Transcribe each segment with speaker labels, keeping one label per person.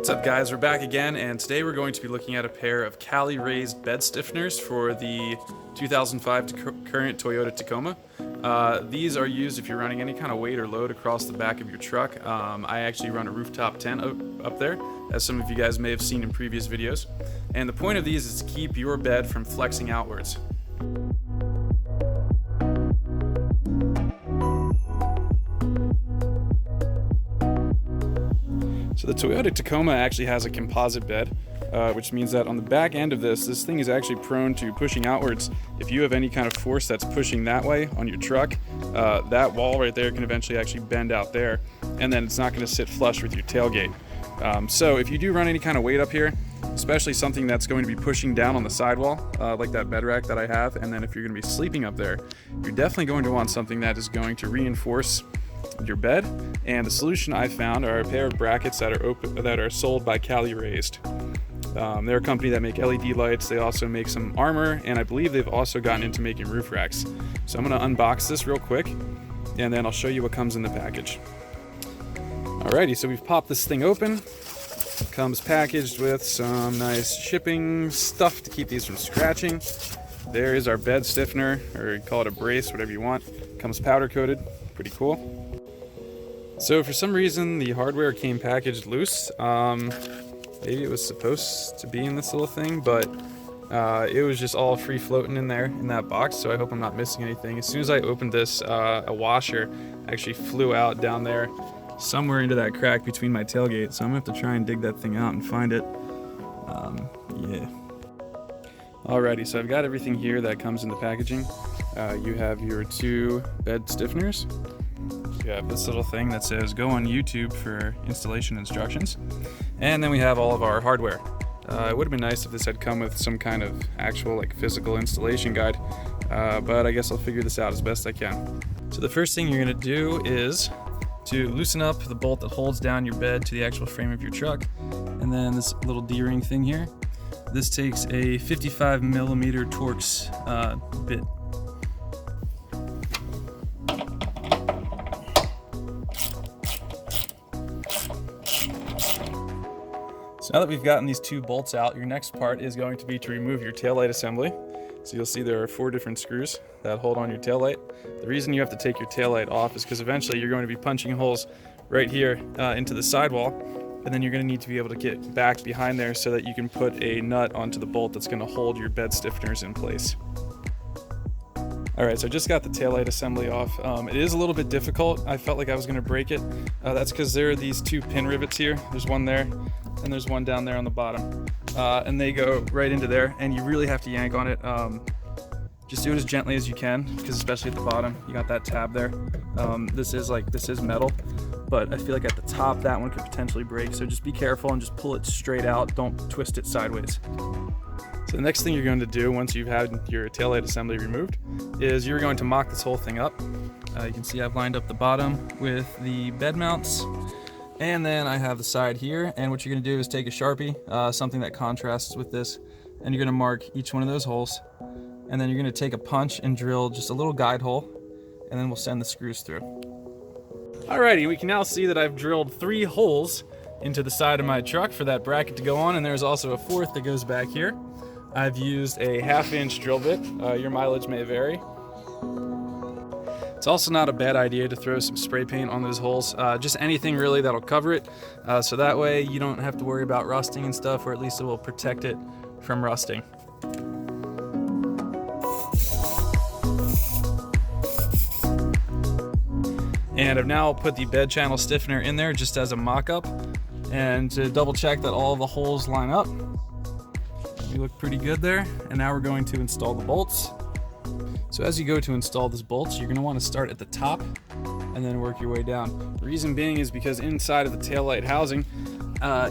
Speaker 1: What's up guys, we're back again, and today we're going to be looking at a pair of Cali raised bed stiffeners for the 2005 current Toyota Tacoma. These are used if you're running any kind of weight or load across the back of your truck. I actually run a rooftop tent up there, as some of you guys may have seen in previous videos. And the point of these is to keep your bed from flexing outwards. So the Toyota Tacoma actually has a composite bed, which means that on the back end of this thing is actually prone to pushing outwards. If you have any kind of force that's pushing that way on your truck, that wall right there can eventually actually bend out there, and then it's not going to sit flush with your tailgate. So if you do run any kind of weight up here, especially something that's going to be pushing down on the sidewall, like that bed rack that I have, and then if you're going to be sleeping up there, you're definitely going to want something that is going to reinforce your bed. And the solution I found are a pair of brackets that are sold by Cali Raised. They're a company that make LED lights. They also make some armor, and I believe they've also gotten into making roof racks. So I'm going to unbox this real quick, and then I'll show you what comes in the package. Alrighty, so we've popped this thing open. It comes packaged with some nice shipping stuff to keep these from scratching. There is our bed stiffener, or call it a brace, whatever you want. It comes powder coated, pretty cool. So for some reason the hardware came packaged loose. Maybe it was supposed to be in this little thing, but it was just all free floating in there in that box, so I hope I'm not missing anything. As soon as I opened this, a washer actually flew out down there somewhere into that crack between my tailgate, so I'm gonna have to try and dig that thing out and find it. Yeah. Alrighty, so I've got everything here that comes in the packaging. You have your two bed stiffeners. You have this little thing that says go on YouTube for installation instructions, and then we have all of our hardware. It would have been nice if this had come with some kind of actual like physical installation guide, but I guess I'll figure this out as best I can. So the first thing you're going to do is to loosen up the bolt that holds down your bed to the actual frame of your truck, and then this little D-ring thing here. This takes a 55mm Torx bit. So now that we've gotten these two bolts out, your next part is going to be to remove your taillight assembly. So you'll see there are 4 different screws that hold on your taillight. The reason you have to take your taillight off is because eventually you're going to be punching holes right here into the sidewall, and then you're going to need to be able to get back behind there so that you can put a nut onto the bolt that's going to hold your bed stiffeners in place. Alright, so I just got the taillight assembly off. It is a little bit difficult. I felt like I was going to break it. That's because there are these 2 pin rivets here. There's one there, and there's one down there on the bottom. And they go right into there, and you really have to yank on it. Just do it as gently as you can, because especially at the bottom, you got that tab there. This is metal, but I feel like at the top, that one could potentially break. So just be careful and just pull it straight out. Don't twist it sideways. So the next thing you're going to do once you've had your taillight assembly removed is you're going to mock this whole thing up. You can see I've lined up the bottom with the bed mounts, and then I have the side here. And what you're going to do is take a Sharpie, something that contrasts with this, and you're going to mark each one of those holes. And then you're going to take a punch and drill just a little guide hole, and then we'll send the screws through. Alrighty, we can now see that I've drilled 3 holes into the side of my truck for that bracket to go on, and there's also a 4th that goes back here. I've used a 1/2-inch drill bit. Your mileage may vary. It's also not a bad idea to throw some spray paint on those holes, just anything really that'll cover it, so that way you don't have to worry about rusting and stuff, or at least it will protect it from rusting. And I've now put the bed channel stiffener in there just as a mock-up, and to double check that all the holes line up. We look pretty good there, and now we're going to install the bolts. So as you go to install these bolts, you're going to want to start at the top and then work your way down. The reason being is because inside of the taillight housing,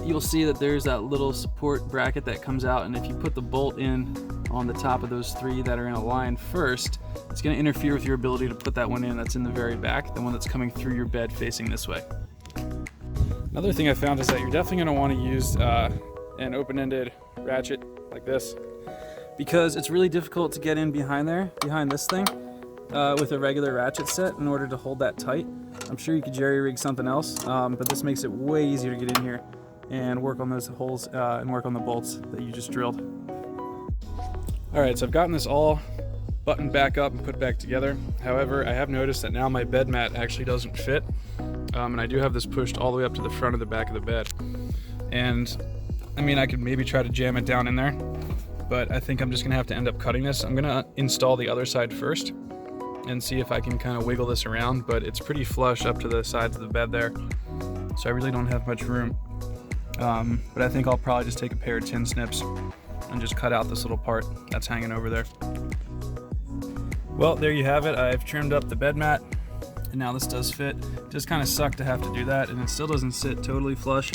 Speaker 1: you'll see that there's that little support bracket that comes out, and if you put the bolt in on the top of those 3 that are in a line first, it's going to interfere with your ability to put that one in that's in the very back, the one that's coming through your bed facing this way. Another thing I found is that you're definitely going to want to use an open-ended ratchet like this, because it's really difficult to get in behind this thing with a regular ratchet set in order to hold that tight. I'm sure you could jerry rig something else, but this makes it way easier to get in here and work on those holes and work on the bolts that you just drilled. All right, so I've gotten this all buttoned back up and put back together. However, I have noticed that now my bed mat actually doesn't fit, and I do have this pushed all the way up to the front of the back of the bed. And I mean, I could maybe try to jam it down in there, but I think I'm just gonna have to end up cutting this. I'm gonna install the other side first and see if I can kind of wiggle this around, but it's pretty flush up to the sides of the bed there, so I really don't have much room. But I think I'll probably just take a pair of tin snips and just cut out this little part that's hanging over there. Well, there you have it. I've trimmed up the bed mat, and now this does fit. It just kind of sucked to have to do that, and it still doesn't sit totally flush,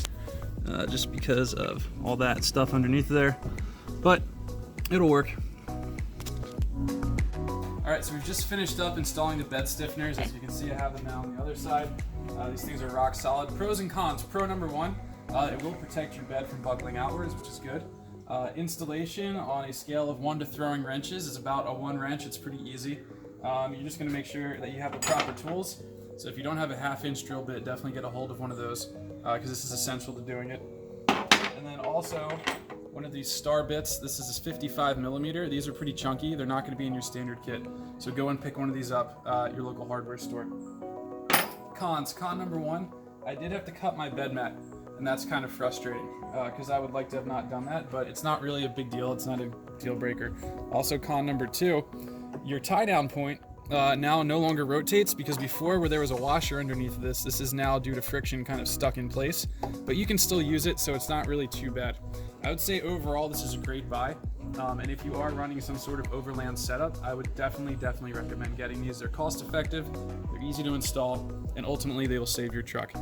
Speaker 1: just because of all that stuff underneath there, but it'll work. All right, so we've just finished up installing the bed stiffeners. As you can see, I have them now on the other side. These things are rock solid. Pros and cons. Pro number one, it will protect your bed from buckling outwards, which is good. Installation on a scale of 1 to throwing wrenches is about a 1 wrench. It's pretty easy. You're just going to make sure that you have the proper tools. So if you don't have a 1/2-inch drill bit, definitely get a hold of one of those, because this is essential to doing it. And then also one of these star bits. This is a 55mm. These are pretty chunky. They're not going to be in your standard kit. So go and pick one of these up at your local hardware store. Cons. Con number one, I did have to cut my bed mat, and that's kind of frustrating, because I would like to have not done that, but it's not really a big deal. It's not a deal breaker. Also, con number two, your tie down point now no longer rotates, because before, where there was a washer underneath this is now, due to friction, kind of stuck in place, but you can still use it, so it's not really too bad. I would say overall this is a great buy, and if you are running some sort of overland setup, I would definitely recommend getting these. They're cost effective, they're easy to install, and ultimately they will save your truck.